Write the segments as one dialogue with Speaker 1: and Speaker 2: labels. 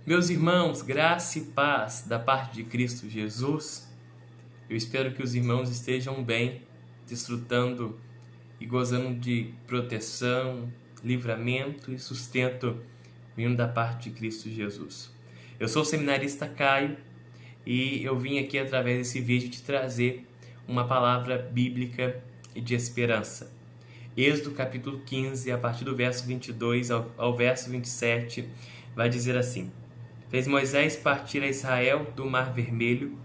Speaker 1: Meus irmãos, graça e paz da parte de Cristo Jesus. Eu espero que os irmãos estejam bem, desfrutando e gozando de proteção, livramento e sustento vindo da parte de Cristo Jesus. Eu sou o seminarista Caio e eu vim aqui através desse vídeo te trazer uma palavra bíblica e de esperança. Êxodo capítulo 15, a partir do verso 22 ao verso 27, vai dizer assim: Fez Moisés partir a Israel do Mar Vermelho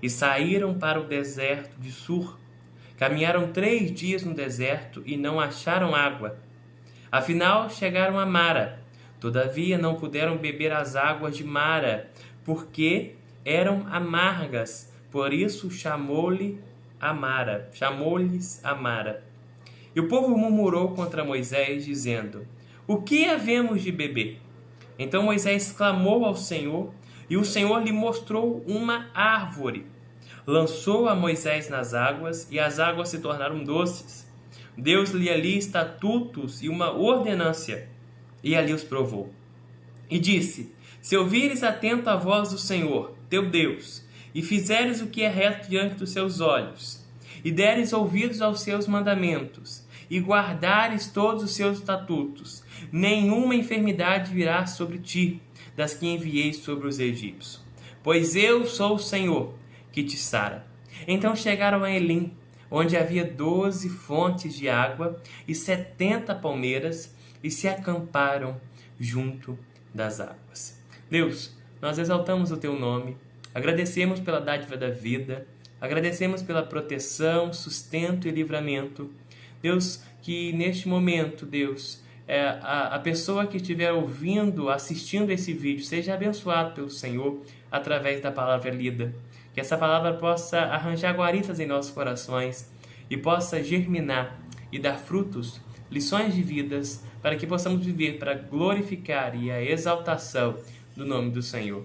Speaker 1: e saíram para o deserto de Sur. Caminharam 3 dias no deserto e não acharam água. Afinal, chegaram a Mara. Todavia, não puderam beber as águas de Mara, porque eram amargas. Por isso, chamou-lhes Amara. E o povo murmurou contra Moisés, dizendo: O que havemos de beber? Então Moisés clamou ao Senhor, e o Senhor lhe mostrou uma árvore. Lançou a Moisés nas águas, e as águas se tornaram doces. Deu-lhe ali estatutos e uma ordenância, e ali os provou. E disse: Se ouvires atento a voz do Senhor, teu Deus, e fizeres o que é reto diante dos seus olhos, e deres ouvidos aos seus mandamentos, e guardares todos os seus estatutos, nenhuma enfermidade virá sobre ti, das que enviei sobre os egípcios. Pois eu sou o Senhor, que te sara. Então chegaram a Elim, onde havia 12 fontes de água e 70 palmeiras, e se acamparam junto das águas. Deus, nós exaltamos o teu nome, agradecemos pela dádiva da vida, agradecemos pela proteção, sustento e livramento. Deus, que neste momento, Deus, a pessoa que estiver ouvindo, assistindo esse vídeo, seja abençoado pelo Senhor através da palavra lida. Que essa palavra possa arranjar guaritas em nossos corações e possa germinar e dar frutos, lições de vidas, para que possamos viver para glorificar e a exaltação do nome do Senhor.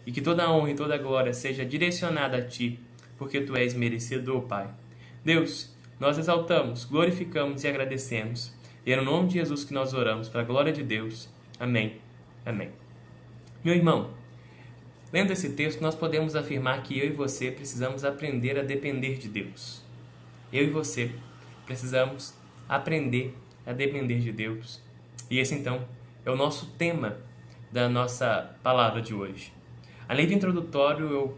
Speaker 1: E que toda a honra e toda a glória seja direcionada a Ti, porque Tu és merecedor, Pai. Deus, nós exaltamos, glorificamos e agradecemos. E é no nome de Jesus que nós oramos, para a glória de Deus. Amém. Amém. Meu irmão, lendo esse texto, nós podemos afirmar que eu e você precisamos aprender a depender de Deus. Eu e você precisamos aprender a depender de Deus. E esse, então, é o nosso tema da nossa palavra de hoje. Além do introdutório, eu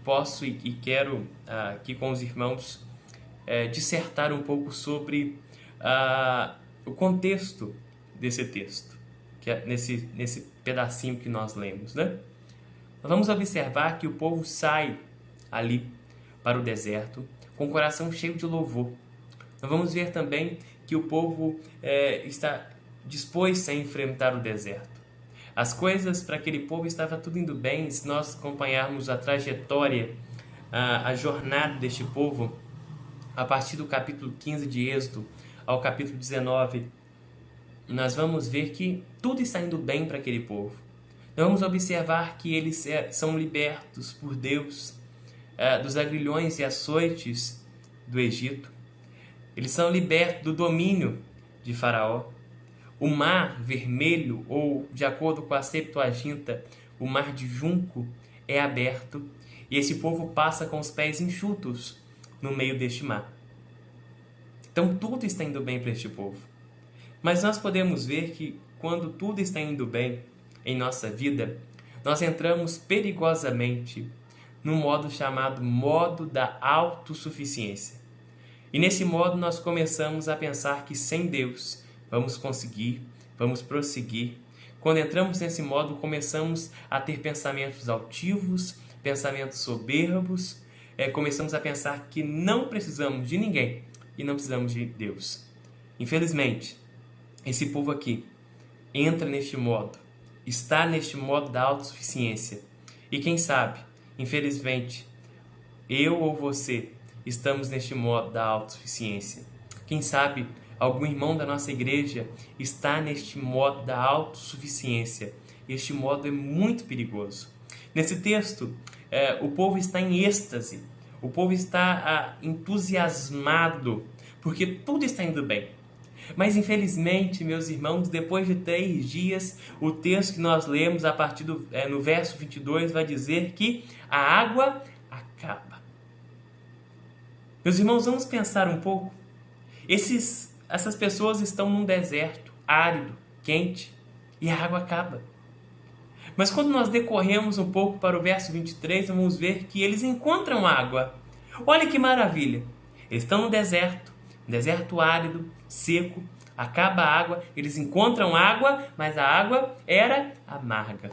Speaker 1: posso e quero aqui com os irmãos dissertar um pouco sobre o contexto desse texto, que é nesse pedacinho que nós lemos, né? Nós vamos observar que o povo sai ali para o deserto com o coração cheio de louvor. Nós vamos ver também que o povo está disposto a enfrentar o deserto. As coisas para aquele povo estava tudo indo bem. Se nós acompanharmos a trajetória, a jornada deste povo, a partir do capítulo 15 de Êxodo ao capítulo 19, nós vamos ver que tudo está indo bem para aquele povo. Nós vamos observar que eles são libertos por Deus dos agrilhões e açoites do Egito. Eles são libertos do domínio de Faraó. O mar vermelho, ou de acordo com a Septuaginta, o mar de junco, é aberto e esse povo passa com os pés enxutos no meio deste mar. Então tudo está indo bem para este povo. Mas nós podemos ver que quando tudo está indo bem em nossa vida, nós entramos perigosamente no modo chamado modo da autossuficiência. E nesse modo nós começamos a pensar que sem Deus vamos conseguir, vamos prosseguir. Quando entramos nesse modo, começamos a ter pensamentos altivos, pensamentos soberbos, começamos a pensar que não precisamos de ninguém e não precisamos de Deus. Infelizmente, esse povo aqui entra neste modo, está neste modo da autossuficiência. E quem sabe, infelizmente, eu ou você estamos neste modo da autossuficiência. Quem sabe algum irmão da nossa igreja está neste modo da autossuficiência. Este modo é muito perigoso. Nesse texto, o povo está em êxtase, o povo está entusiasmado, porque tudo está indo bem. Mas infelizmente, meus irmãos, depois de 3 dias, o texto que nós lemos a partir no verso 22 vai dizer que a água acaba. Meus irmãos, vamos pensar um pouco. Essas pessoas estão num deserto árido, quente, e a água acaba. Mas quando nós decorremos um pouco para o verso 23, vamos ver que eles encontram água. Olha que maravilha! Eles estão no deserto árido, seco, acaba a água, eles encontram água, mas a água era amarga.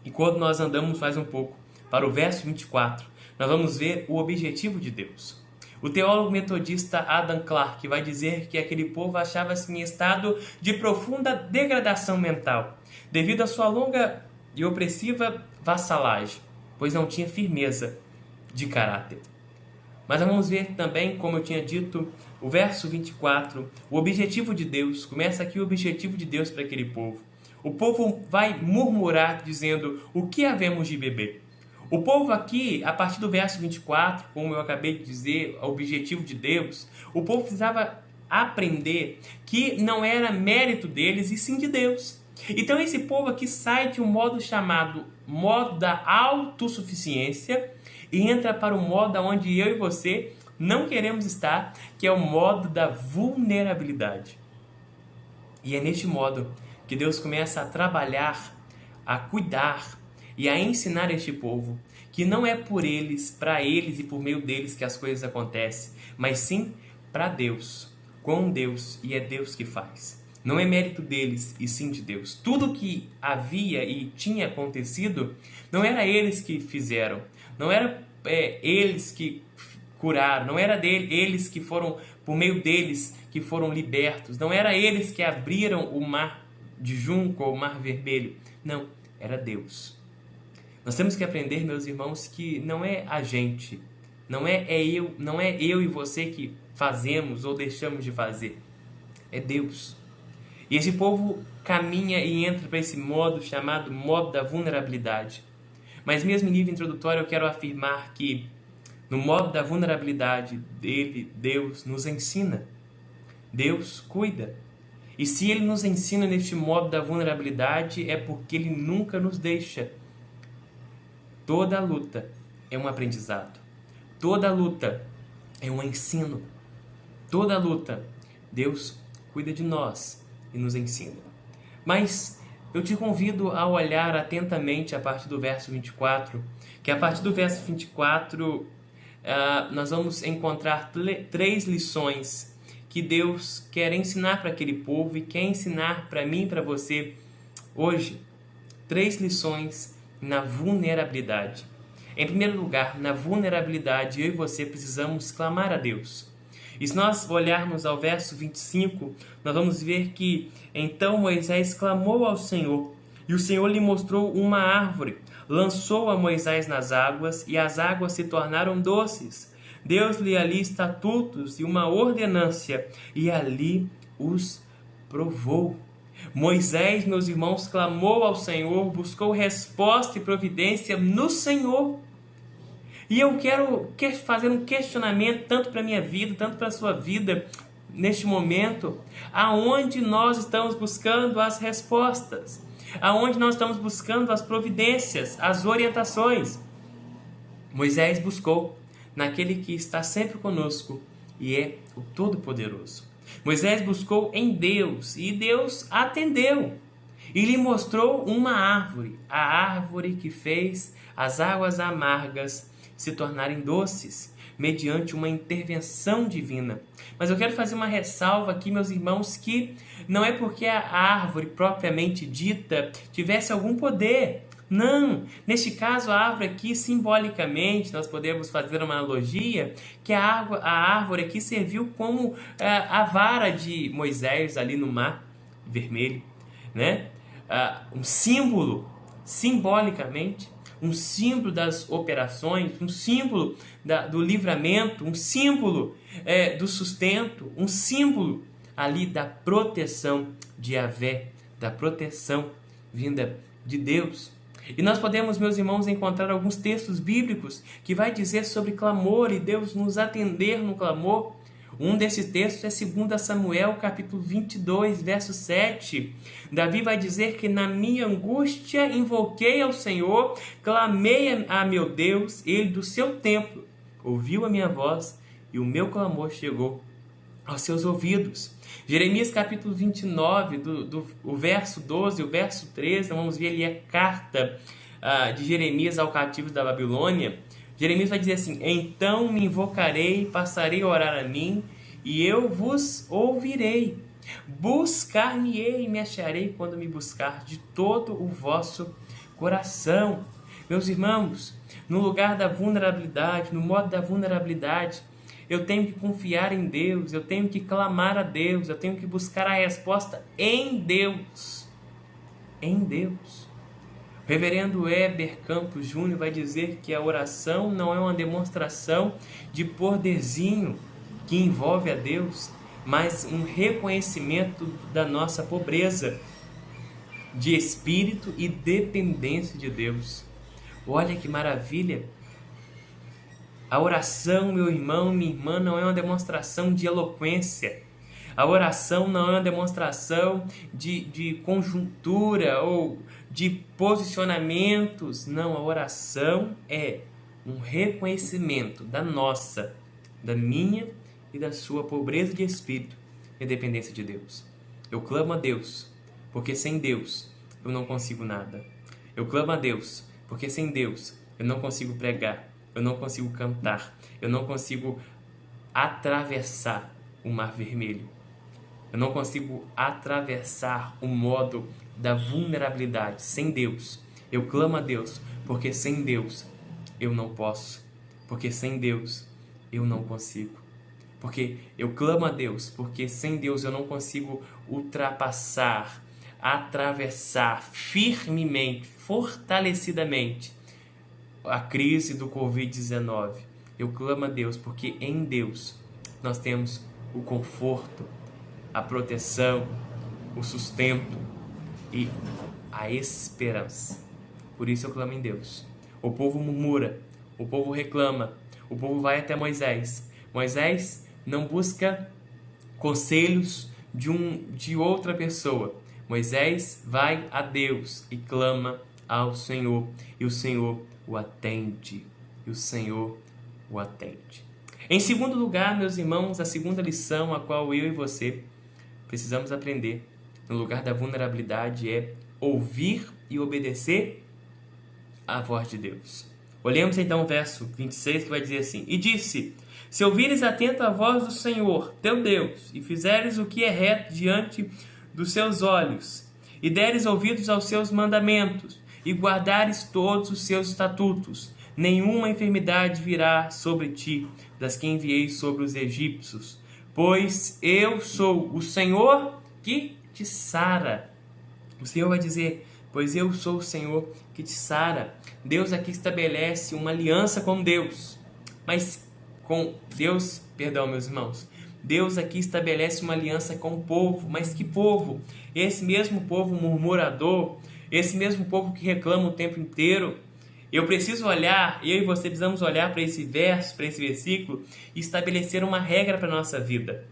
Speaker 1: E quando nós andamos mais um pouco para o verso 24, nós vamos ver o objetivo de Deus. O teólogo metodista Adam Clarke vai dizer que aquele povo achava-se em estado de profunda degradação mental, devido à sua longa e opressiva vassalagem, pois não tinha firmeza de caráter. Mas vamos ver também, como eu tinha dito, o verso 24, o objetivo de Deus. Começa aqui o objetivo de Deus para aquele povo. O povo vai murmurar dizendo: o que havemos de beber? O povo aqui, a partir do verso 24, como eu acabei de dizer, o objetivo de Deus, o povo precisava aprender que não era mérito deles e sim de Deus. Então esse povo aqui sai de um modo chamado modo da autossuficiência e entra para o modo onde eu e você não queremos estar, que é o modo da vulnerabilidade. E é neste modo que Deus começa a trabalhar, a cuidar e a ensinar este povo que não é por eles, para eles e por meio deles que as coisas acontecem, mas sim para Deus, com Deus, e é Deus que faz. Não é mérito deles e sim de Deus. Tudo que havia e tinha acontecido, não era eles que fizeram, não era eles que curaram, não era eles que foram, por meio deles, que foram libertos, não era eles que abriram o mar de junco ou o mar vermelho, não, era Deus. Nós temos que aprender, meus irmãos, que não é a gente, não é eu e você que fazemos ou deixamos de fazer, é Deus. E esse povo caminha e entra para esse modo chamado modo da vulnerabilidade. Mas mesmo em nível introdutório eu quero afirmar que no modo da vulnerabilidade dele, Deus nos ensina, Deus cuida. E se Ele nos ensina neste modo da vulnerabilidade é porque Ele nunca nos deixa. Toda luta é um aprendizado. Toda luta é um ensino. Toda luta, Deus cuida de nós e nos ensina. Mas eu te convido a olhar atentamente a partir do verso 24, que a partir do verso 24 nós vamos encontrar 3 lições que Deus quer ensinar para aquele povo e quer ensinar para mim e para você hoje. 3 lições na vulnerabilidade. Em primeiro lugar, na vulnerabilidade, eu e você precisamos clamar a Deus. E se nós olharmos ao verso 25, nós vamos ver que então Moisés clamou ao Senhor, e o Senhor lhe mostrou uma árvore, lançou a Moisés nas águas, e as águas se tornaram doces. Deu-lhe ali estatutos e uma ordenância, e ali os provou. Moisés, meus irmãos, clamou ao Senhor, buscou resposta e providência no Senhor. E eu quero fazer um questionamento tanto para a minha vida, tanto para a sua vida, neste momento, aonde nós estamos buscando as respostas, aonde nós estamos buscando as providências, as orientações. Moisés buscou naquele que está sempre conosco e é o Todo-Poderoso. Moisés buscou em Deus e Deus atendeu e lhe mostrou uma árvore, a árvore que fez as águas amargas se tornarem doces, mediante uma intervenção divina. Mas eu quero fazer uma ressalva aqui, meus irmãos, que não é porque a árvore propriamente dita tivesse algum poder. Não, neste caso a árvore aqui simbolicamente, nós podemos fazer uma analogia, que a árvore aqui serviu como a vara de Moisés ali no mar vermelho, né? Um símbolo, simbolicamente, um símbolo das operações, um símbolo do livramento, um símbolo do sustento, um símbolo ali da proteção de Yahvé, da proteção vinda de Deus. E nós podemos, meus irmãos, encontrar alguns textos bíblicos que vai dizer sobre clamor e Deus nos atender no clamor. Um desses textos é 2 Samuel, capítulo 22, verso 7. Davi vai dizer que na minha angústia invoquei ao Senhor, clamei a meu Deus, ele do seu templo ouviu a minha voz e o meu clamor chegou aos seus ouvidos. Jeremias capítulo 29, o verso 12 e o verso 13, vamos ver ali a carta de Jeremias ao cativo da Babilônia. Jeremias vai dizer assim: então me invocarei, passarei a orar a mim, e eu vos ouvirei. Buscar-me-ei e me acharei quando me buscar de todo o vosso coração. Meus irmãos, no lugar da vulnerabilidade, no modo da vulnerabilidade, eu tenho que confiar em Deus, eu tenho que clamar a Deus, eu tenho que buscar a resposta em Deus. Em Deus. O reverendo Heber Campos Júnior vai dizer que a oração não é uma demonstração de poderzinho que envolve a Deus, mas um reconhecimento da nossa pobreza de espírito e dependência de Deus. Olha que maravilha! A oração, meu irmão, minha irmã, não é uma demonstração de eloquência. A oração não é uma demonstração de conjuntura ou de posicionamentos. Não, a oração é um reconhecimento da nossa, da minha e da sua pobreza de espírito e dependência de Deus. Eu clamo a Deus, porque sem Deus eu não consigo nada. Eu clamo a Deus, porque sem Deus eu não consigo pregar, eu não consigo cantar, eu não consigo atravessar o Mar Vermelho. Eu não consigo atravessar o modo da vulnerabilidade sem Deus. Eu clamo a Deus, porque sem Deus eu não posso. Porque sem Deus eu não consigo. Porque eu clamo a Deus, porque sem Deus eu não consigo ultrapassar, atravessar firmemente, fortalecidamente a crise do Covid-19. Eu clamo a Deus, porque em Deus nós temos o conforto, a proteção, o sustento e a esperança. Por isso eu clamo em Deus. O povo murmura, o povo reclama, o povo vai até Moisés. Moisés não busca conselhos de outra pessoa. Moisés vai a Deus e clama ao Senhor, e o Senhor o atende. E o Senhor o atende. Em segundo lugar, meus irmãos, a segunda lição a qual eu e você precisamos aprender no lugar da vulnerabilidade é ouvir e obedecer à voz de Deus. Olhemos então o verso 26 que vai dizer assim: e disse: se ouvires atento à voz do Senhor, teu Deus, e fizeres o que é reto diante dos seus olhos, e deres ouvidos aos seus mandamentos, e guardares todos os seus estatutos, nenhuma enfermidade virá sobre ti, das que enviei sobre os egípcios, pois eu sou o Senhor que te sara. O Senhor vai dizer: pois eu sou o Senhor que te sara. Deus aqui estabelece uma aliança com Deus, mas com Deus, perdão, meus irmãos, Deus aqui estabelece uma aliança com o povo. Mas que povo? Esse mesmo povo murmurador, esse mesmo povo que reclama o tempo inteiro. Eu preciso olhar, eu e você precisamos olhar para esse verso, para esse versículo e estabelecer uma regra para a nossa vida.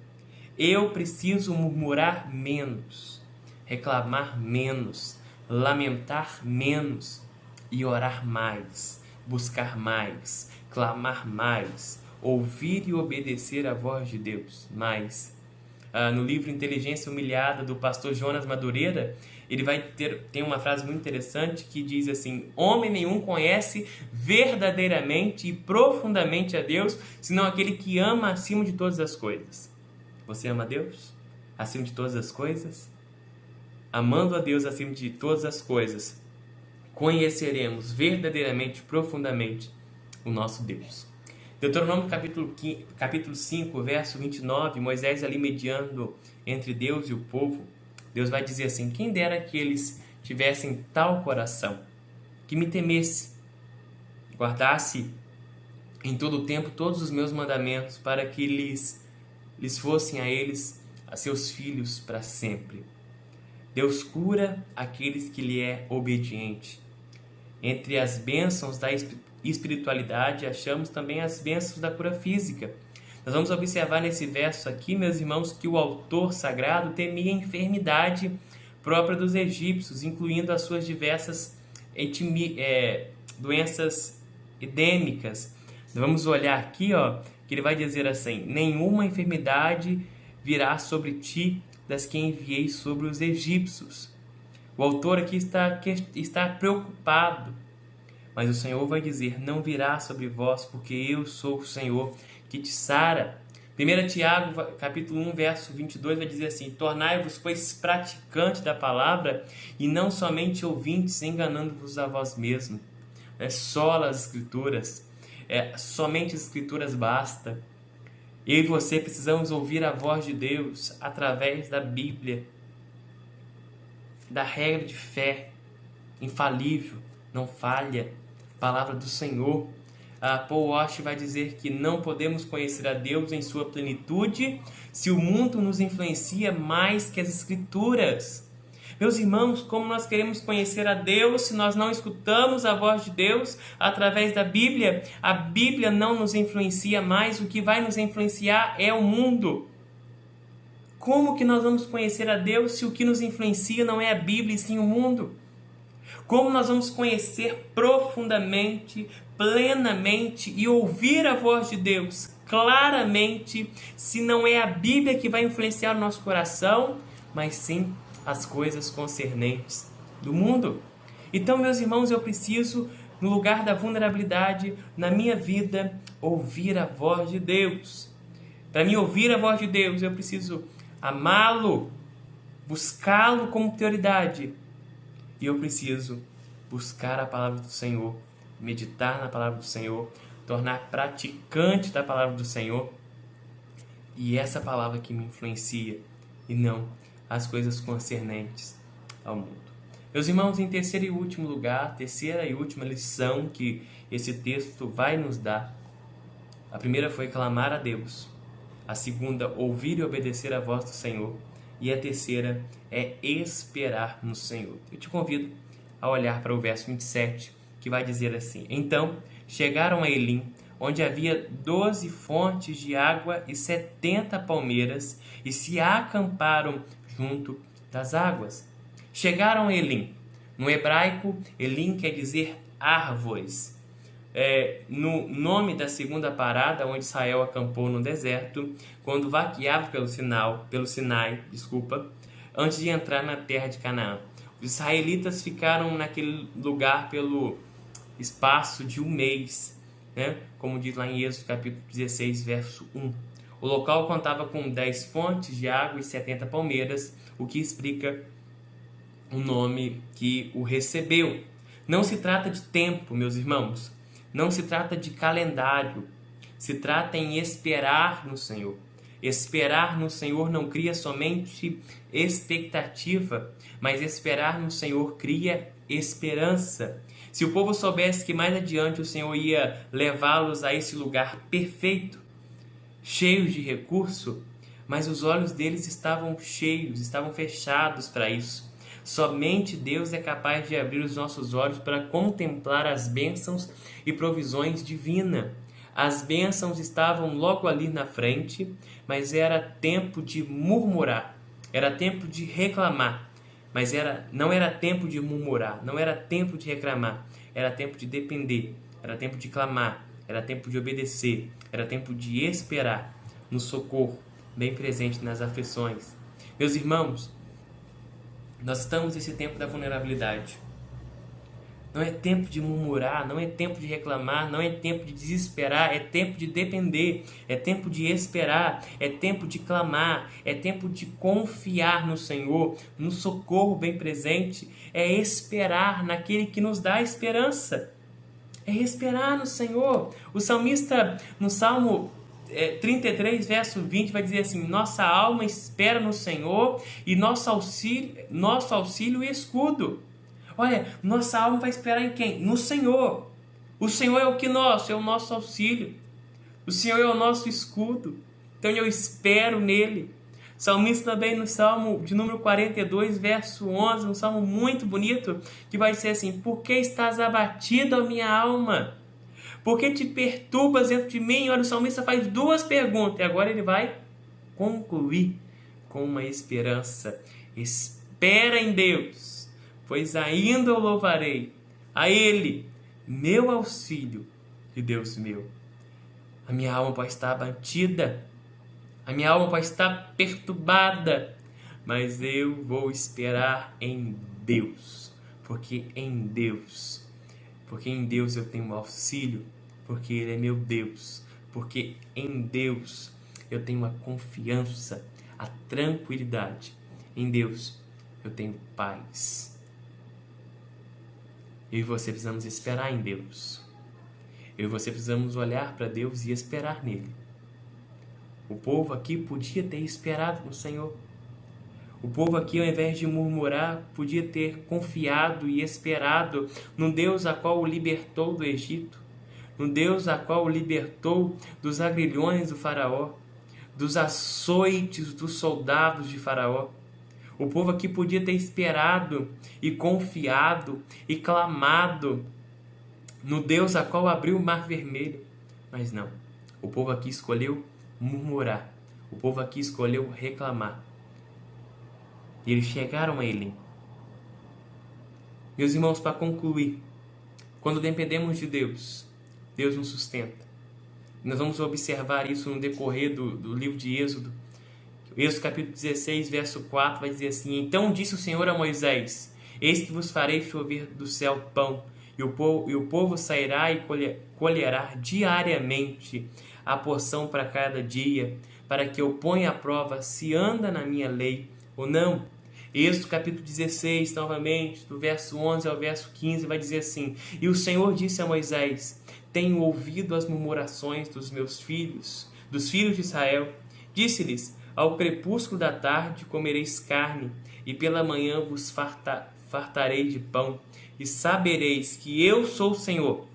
Speaker 1: Eu preciso murmurar menos, reclamar menos, lamentar menos e orar mais, buscar mais, clamar mais, ouvir e obedecer à voz de Deus mais. No livro Inteligência Humilhada, do pastor Jonas Madureira, ele tem uma frase muito interessante que diz assim: homem nenhum conhece verdadeiramente e profundamente a Deus, senão aquele que ama acima de todas as coisas. Você ama a Deus acima de todas as coisas? Amando a Deus acima de todas as coisas, conheceremos verdadeiramente, profundamente o nosso Deus. Deuteronômio capítulo 5, verso 29, Moisés ali mediando entre Deus e o povo, Deus vai dizer assim: quem dera que eles tivessem tal coração, que me temesse, guardasse em todo o tempo todos os meus mandamentos, para que lhes fossem a eles, a seus filhos para sempre. Deus cura aqueles que lhe é obediente. Entre as bênçãos da espiritualidade, achamos também as bênçãos da cura física. Nós vamos observar nesse verso aqui, meus irmãos, que o autor sagrado temia a enfermidade própria dos egípcios, incluindo as suas diversas doenças endêmicas. Vamos olhar aqui, que ele vai dizer assim: nenhuma enfermidade virá sobre ti das que enviei sobre os egípcios. O autor aqui está preocupado, mas o Senhor vai dizer: não virá sobre vós, porque eu sou o Senhor que te sara. 1 Tiago, capítulo 1, verso 22, vai dizer assim: tornai-vos, pois, praticantes da palavra, e não somente ouvintes, enganando-vos a vós mesmos. Sola as Escrituras, somente as Escrituras basta. Eu e você precisamos ouvir a voz de Deus através da Bíblia, da regra de fé, infalível, não falha, palavra do Senhor. Paul Washer vai dizer que não podemos conhecer a Deus em sua plenitude se o mundo nos influencia mais que as Escrituras. Meus irmãos, como nós queremos conhecer a Deus se nós não escutamos a voz de Deus através da Bíblia? A Bíblia não nos influencia mais, o que vai nos influenciar é o mundo. Como que nós vamos conhecer a Deus se o que nos influencia não é a Bíblia e sim o mundo? Como nós vamos conhecer profundamente, plenamente e ouvir a voz de Deus claramente se não é a Bíblia que vai influenciar o nosso coração, mas sim as coisas concernentes do mundo? Então, meus irmãos, eu preciso, no lugar da vulnerabilidade, na minha vida, ouvir a voz de Deus. Para mim ouvir a voz de Deus, eu preciso amá-lo, buscá-lo como prioridade. E eu preciso buscar a palavra do Senhor, meditar na palavra do Senhor, tornar praticante da palavra do Senhor. E essa palavra que me influencia, e não as coisas concernentes ao mundo. Meus irmãos, em terceiro e último lugar, terceira e última lição que esse texto vai nos dar. A primeira foi clamar a Deus. A segunda, ouvir e obedecer a voz do Senhor. E a terceira é esperar no Senhor. Eu te convido a olhar para o verso 27, que vai dizer assim: então chegaram a Elim, onde havia 12 fontes de água e 70 palmeiras, e se acamparam junto das águas. Chegaram a Elim. No hebraico, Elim quer dizer árvores. No nome da segunda parada, onde Israel acampou no deserto, quando vaqueava pelo Sinai, antes de entrar na terra de Canaã. Os israelitas ficaram naquele lugar pelo espaço de um mês, como diz lá em Êxodo capítulo 16, verso 1. O local contava com 10 fontes de água e 70 palmeiras, o que explica o nome que o recebeu. Não se trata de tempo, meus irmãos. Não se trata de calendário. Se trata em esperar no Senhor. Esperar no Senhor não cria somente expectativa, mas esperar no Senhor cria esperança. Se o povo soubesse que mais adiante o Senhor ia levá-los a esse lugar perfeito, cheios de recurso, mas os olhos deles estavam cheios, estavam fechados para isso. Somente Deus é capaz de abrir os nossos olhos para contemplar as bênçãos e provisões divinas. As bênçãos estavam logo ali na frente, mas era tempo de murmurar, era tempo de reclamar, mas não era tempo de murmurar, não era tempo de reclamar, era tempo de depender, era tempo de clamar, era tempo de obedecer, era tempo de esperar no socorro bem presente nas aflições. Meus irmãos, nós estamos nesse tempo da vulnerabilidade. Não é tempo de murmurar, não é tempo de reclamar, não é tempo de desesperar, é tempo de depender, é tempo de esperar, é tempo de clamar, é tempo de confiar no Senhor, no socorro bem presente, é esperar naquele que nos dá esperança, é esperar no Senhor. O salmista, no Salmo 33, verso 20, vai dizer assim: nossa alma espera no Senhor e nosso auxílio e escudo. Olha, nossa alma vai esperar em quem? No Senhor. O Senhor é o nosso auxílio. O Senhor é o nosso escudo. Então eu espero nele. Salmista também no Salmo de número 42, verso 11, um salmo muito bonito, que vai dizer assim: por que estás abatido, ó minha alma? Por que te perturbas dentro de mim? Olha, o salmista faz duas perguntas e agora ele vai concluir com uma esperança. Espera em Deus, pois ainda o louvarei. A Ele, meu auxílio e Deus meu. A minha alma pode estar abatida, a minha alma pode estar perturbada, mas eu vou esperar em Deus, porque em Deus eu tenho auxílio, porque Ele é meu Deus, porque em Deus eu tenho a confiança, a tranquilidade. Em Deus eu tenho paz. Eu e você precisamos esperar em Deus. Eu e você precisamos olhar para Deus e esperar nele. O povo aqui podia ter esperado no Senhor. O povo aqui, ao invés de murmurar, podia ter confiado e esperado no Deus a qual o libertou do Egito, no Deus a qual o libertou dos agrilhões do faraó, dos açoites dos soldados de faraó. O povo aqui podia ter esperado e confiado e clamado no Deus a qual abriu o mar vermelho. Mas não, o povo aqui escolheu murmurar, o povo aqui escolheu reclamar. E eles chegaram a Elim. Meus irmãos, para concluir, quando dependemos de Deus, Deus nos sustenta. Nós vamos observar isso no decorrer do livro de Êxodo. Êxodo capítulo 16, verso 4, vai dizer assim: então disse o Senhor a Moisés: eis que vos farei chover do céu pão, e o povo sairá e colherá diariamente a porção para cada dia, para que eu ponha à prova se anda na minha lei ou não. Êxodo capítulo 16, novamente, do verso 11 ao verso 15, vai dizer assim: e o Senhor disse a Moisés: tenho ouvido as murmurações dos meus filhos, dos filhos de Israel. Disse-lhes: ao crepúsculo da tarde comereis carne, e pela manhã vos fartarei de pão, e sabereis que eu sou o Senhor,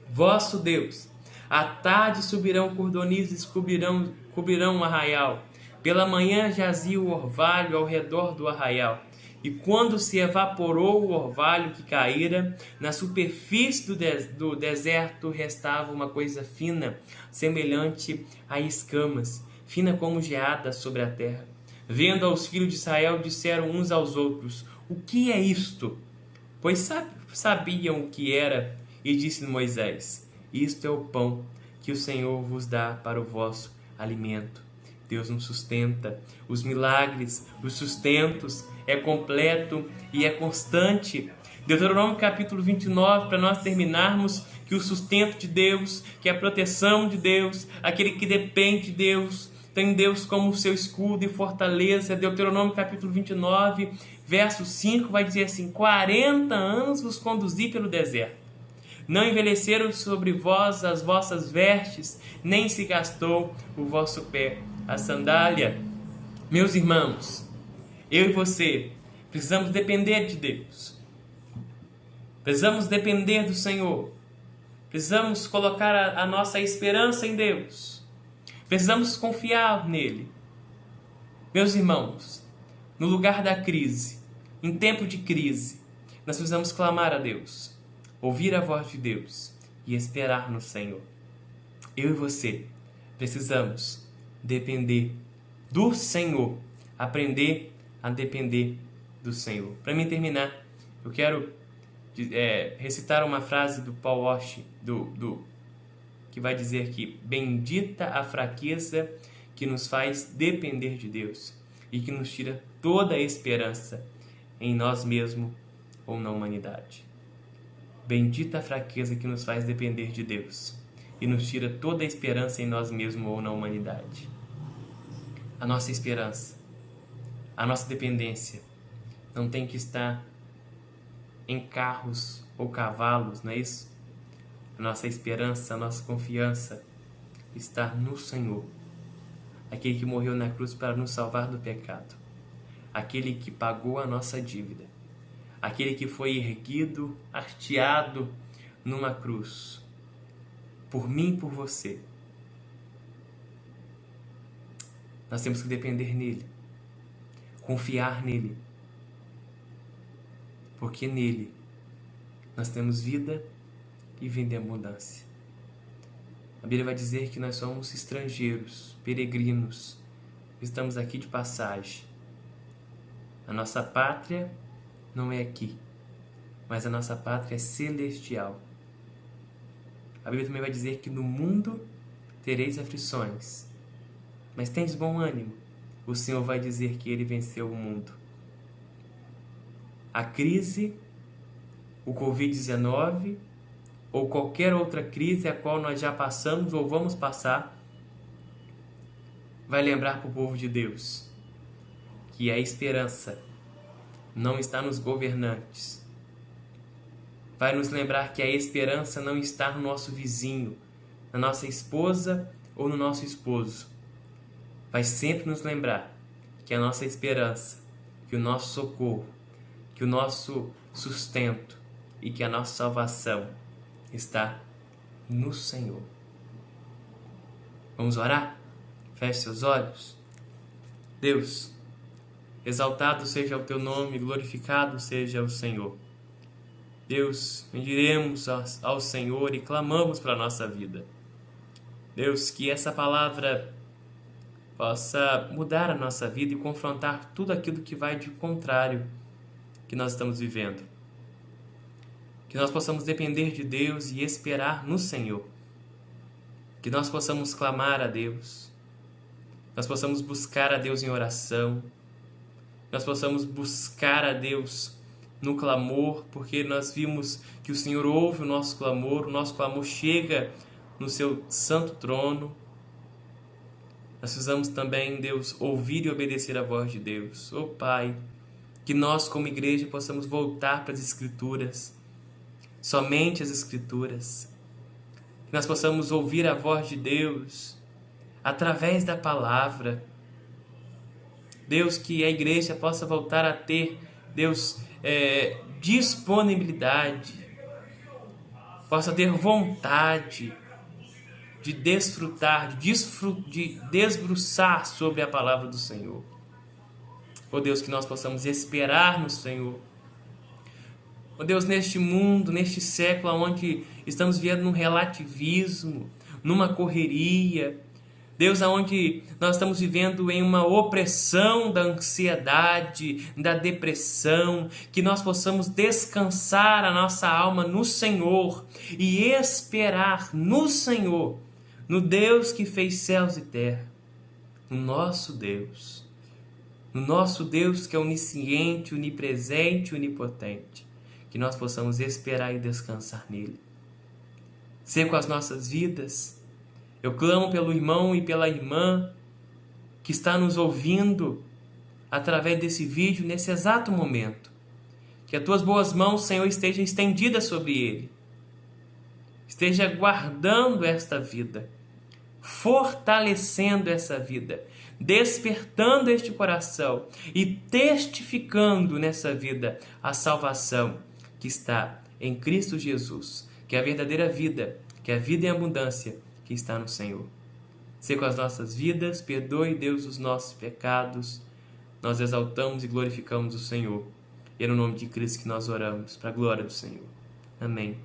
Speaker 1: vosso Deus. À tarde subirão cordonizes, cobrirão o arraial. Pela manhã jazia o orvalho ao redor do arraial. E quando se evaporou o orvalho que caíra, na superfície do deserto restava uma coisa fina, semelhante a escamas, fina como geada sobre a terra. Vendo aos filhos de Israel, disseram uns aos outros: o que é isto? Pois sabiam o que era, e disse Moisés: isto é o pão que o Senhor vos dá para o vosso alimento. Deus nos sustenta. Os milagres, os sustentos, é completo e é constante. Deuteronômio capítulo 29, para nós terminarmos, que o sustento de Deus, que a proteção de Deus, aquele que depende de Deus, tem Deus como seu escudo e fortaleza. Deuteronômio capítulo 29, verso 5, vai dizer assim: 40 anos vos conduzi pelo deserto. Não envelheceram sobre vós as vossas vestes, nem se gastou o vosso pé a sandália. Meus irmãos, eu e você precisamos depender de Deus. Precisamos depender do Senhor. Precisamos colocar a nossa esperança em Deus. Precisamos confiar nele. Meus irmãos, no lugar da crise, em tempo de crise, nós precisamos clamar a Deus, ouvir a voz de Deus e esperar no Senhor. Eu e você precisamos depender do Senhor, aprender a depender do Senhor. Para mim terminar, eu quero recitar uma frase do Paul Washer, que vai dizer que bendita a fraqueza que nos faz depender de Deus e que nos tira toda a esperança em nós mesmos ou na humanidade. Bendita a fraqueza que nos faz depender de Deus e nos tira toda a esperança em nós mesmos ou na humanidade. A nossa esperança, a nossa dependência não tem que estar em carros ou cavalos, não é isso? A nossa esperança, a nossa confiança está no Senhor, aquele que morreu na cruz para nos salvar do pecado, aquele que pagou a nossa dívida, aquele que foi erguido, hasteado numa cruz, por mim e por você. Nós temos que depender nele, confiar nele, porque nele nós temos vida e vida em abundância. A Bíblia vai dizer que nós somos estrangeiros, peregrinos, estamos aqui de passagem. A nossa pátria não é aqui, mas a nossa pátria é celestial. A Bíblia também vai dizer que no mundo tereis aflições, mas tendes bom ânimo. O Senhor vai dizer que Ele venceu o mundo. A crise, o Covid-19 ou qualquer outra crise a qual nós já passamos ou vamos passar, vai lembrar para o povo de Deus que a esperança não está nos governantes. Vai nos lembrar que a esperança não está no nosso vizinho, na nossa esposa ou no nosso esposo. Vai sempre nos lembrar que a nossa esperança, que o nosso socorro, que o nosso sustento e que a nossa salvação está no Senhor. Vamos orar? Feche seus olhos. Deus, exaltado seja o teu nome, glorificado seja o Senhor. Deus, bendiremos ao Senhor e clamamos para a nossa vida. Deus, que essa palavra possa mudar a nossa vida e confrontar tudo aquilo que vai de contrário que nós estamos vivendo. Que nós possamos depender de Deus e esperar no Senhor. Que nós possamos clamar a Deus. Nós possamos buscar a Deus em oração. Nós possamos buscar a Deus no clamor, porque nós vimos que o Senhor ouve o nosso clamor chega no seu santo trono. Nós precisamos também, Deus, ouvir e obedecer a voz de Deus. Ó Pai, que nós como igreja possamos voltar para as Escrituras, somente as Escrituras. Que nós possamos ouvir a voz de Deus através da palavra. Deus, que a igreja possa voltar a ter, Deus, disponibilidade, possa ter vontade de desfrutar, de desbruçar sobre a palavra do Senhor. Ó Deus, que nós possamos esperar no Senhor. Ó Deus, neste mundo, neste século onde estamos vivendo num relativismo, numa correria, Deus, aonde nós estamos vivendo em uma opressão da ansiedade, da depressão, que nós possamos descansar a nossa alma no Senhor e esperar no Senhor, no Deus que fez céus e terra, no nosso Deus que é onisciente, onipresente, onipotente, que nós possamos esperar e descansar nele. Ser com as nossas vidas. Eu clamo pelo irmão e pela irmã que está nos ouvindo através desse vídeo nesse exato momento. Que as tuas boas mãos, Senhor, estejam estendidas sobre ele. Esteja guardando esta vida, fortalecendo essa vida, despertando este coração e testificando nessa vida a salvação que está em Cristo Jesus, que é a verdadeira vida, que é a vida em abundância, que está no Senhor. Ser com as nossas vidas, perdoe, Deus, os nossos pecados. Nós exaltamos e glorificamos o Senhor. E é no nome de Cristo que nós oramos, para a glória do Senhor. Amém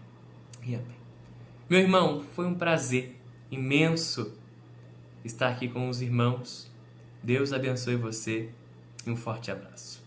Speaker 1: e amém. Meu irmão, foi um prazer imenso estar aqui com os irmãos. Deus abençoe você e um forte abraço.